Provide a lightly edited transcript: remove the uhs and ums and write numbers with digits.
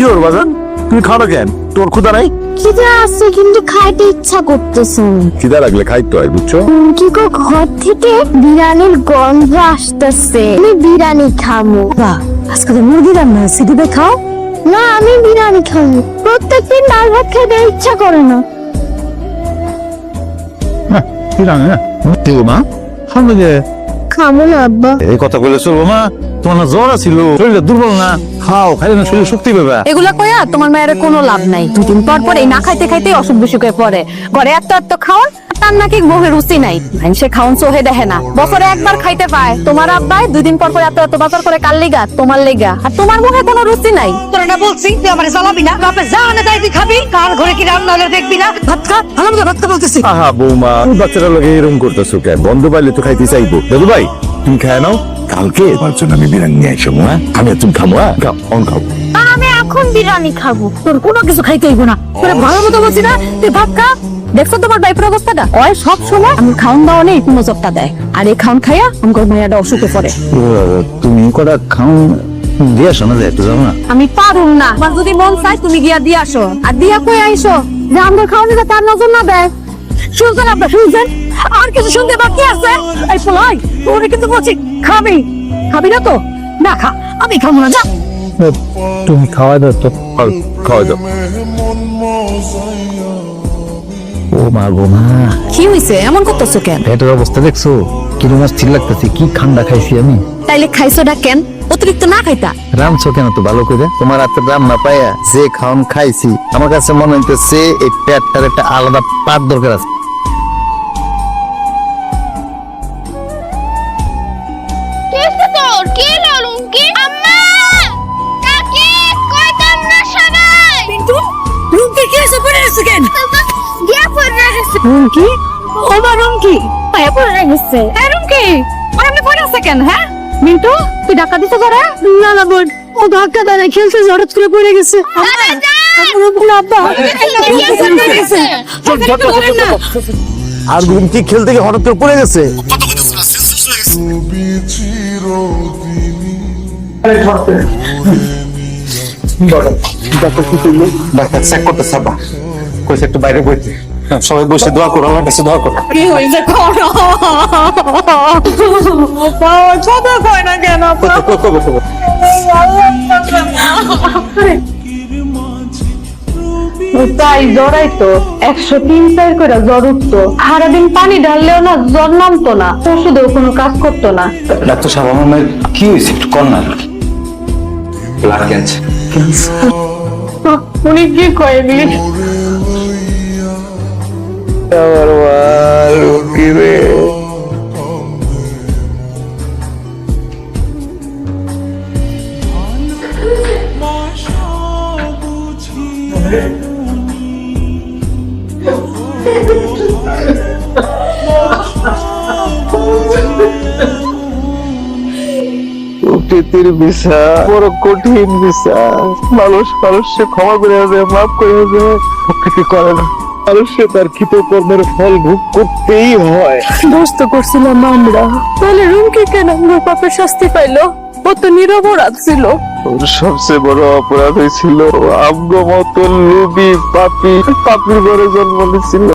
কি ওর বাজান, তুমি খাও না কেন? তোর ক্ষুধা নাই? খিদে আছে কিন্তু খাইতে ইচ্ছা করতেছে। খিদা লাগলে খাইতে হয়, বুঝছো? কি গো, ঘর থেকে বিরিয়ানির গন্ধ আসতেছে, আমি বিরিয়ানি খাবো। বাহ, আজকে তো মুরগি রান্না হয়েছে, দিবে খাও। না, আমি বিরিয়ানি খাবো। প্রত্যেকদিন ডাল ভাত খেতে ইচ্ছা করে না। মা সামনে যে খাবো না আব্বা। এই কথা বলে চলবো মা? তোমার না জ্বর আছিল, শরীরটা দুর্বল না, খাও, খাইলে না শরীর শক্তি পাবে। এগুলা কইয়া তোমার মায়ের কোনো লাভ নাই। দুদিন পর পর এই না খাইতে খাইতে অসুখ বিসুখ হয়ে পড়ে। ঘরে এত এত খাওয়ান, তার নাকি মুখে রুচি নাই। সে খাওন চোহে দেখে না, বছরে একবার খাইতে পায়। তোমার আব্বাই দুদিন পর পর এত এত বাজার করে কার লিগা? তোমার লিগা। আর তোমার মুখে কোনো রুচি নাই। তোরা না বলছি তুই আমারে জ্বালাবি না, বাপে যা না তাই তুই খাবি, কার ঘরে কি রান্না হলে দেখবি না। ভাত খা, আলাম ভাত খা বলতেছি। আহা বৌমা, তুমি বাচ্চারা লোকে এরকম করতেছো কেন? বন্ধ পাইলে তো খাইতে চাইবো। দাদু ভাই, তুমি খায় নাও, কালকে তোমার জন্য আমি বিরিয়ানি নিয়ে আসবো। হ্যাঁ, আমি আর তুমি খাবো। হ্যাঁ, খাও, অন খাও। আমি এখন বিরিয়ানি খাবো। তোর কোনো কিছু খাইতে হইব না। তোরে ভালো মতো বলছি না, তুই ভাত খা। দেখছো তোমার বাইপের অবস্থাটা? ওই সব সময় আমি খাওন দাওয়া নেই নজরটা দেয়, আর এই খাওন খাইয়া আমার মায়েরা অসুখে পড়ে। তুমি কটা খাও দিয়ে আসো না, একটু যাবো না? আমি পারুম না। আমার যদি মন চাই তুমি গিয়া দিয়ে আসো, আর দিয়া কই আইসো যে আমার খাওয়ানি তার নজর না দেয়। শুনছেন আপনার, শুনছেন? আর কিছু শুনতে বাকি আছে? এই ফলাই তোরে কিন্তু বলছি, খাবি খাবি না তো না খা, আমি খাবো না, যা। তুমি খাওয়া দাও তো, খাওয়া দাও। ও মা গো মা, কি হইছে এমন করতেছো কেন? পেটের অবস্থা দেখছো? কিলো মাছ ঠিক লাগতেছে, কি ঠান্ডা খাইছি আমি। তাইলে খাইছোটা কেন? অতিরিক্ত না খাইতা। রামছো কেন তো ভালো করে? তোমার হাতে রান্না পাইয়া যে খাওন খাইছি, আমার কাছে মনে হইতেছে এই পেটটার একটা আলাদা পাট দরকার আছে। তোর কি লালুম কি আম্মা কাকি কই তোমরা সবাই? কিন্তু রুমকি কি এসে পড়ে আছে কেন? গিয়া পড়ে গেছে। রুমকি? ও মা রুমকি পায়া পড়ে গেছে। এই রুমকি আপনি পড়ে আছে কেন? হ্যাঁ মিন্টু, তুই ধাক্কা দিতে পারে? না না বোন, ও ধাক্কা দেয় না, খেলতে হঠাৎ করে পড়ে গেছে। আর রুমকি খেলতে গিয়ে হঠাৎ করে পড়ে গেছে। ডাক্তার চেক করতে চাপা কইছে একটু বাইরে বইতে। সবাই বসে দোয়া করো, আমার কাছে দোয়া করো। কি হইছে করো? ছোট কয় না কেন? তাই জ্বরাই তো 103 করে জ্বর উঠতো, সারাদিন পানি ঢাললেও না জ্বর নামতো না, ওষুধেও কোনো কাজ করতো না। ডাক্তার সাহেব আমার মেয়ের কি হয়েছে একটু কর না। Blood cancer. উনি কি কইবি? আমার মা রুমকি রে। প্রকৃতির বিচার বড় কঠিন বিচার। মানুষ মানুষকে ক্ষমা করে দেয়, মাফ করে দেয়, প্রকৃতি করে না। মানুষকে তার কৃত কর্মের ফল ভোগ করতেই হয়। দোষ তো করছিলাম আমরা, তাহলে রুমকি কেন আমার পাপের শাস্তি পাইলো? ও তো নিরপরাধ ছিল। ওর সবচেয়ে বড় অপরাধ হয়েছিল আমগো মতো লোভী পাপীর ঘরে জন্ম নিয়েছিল।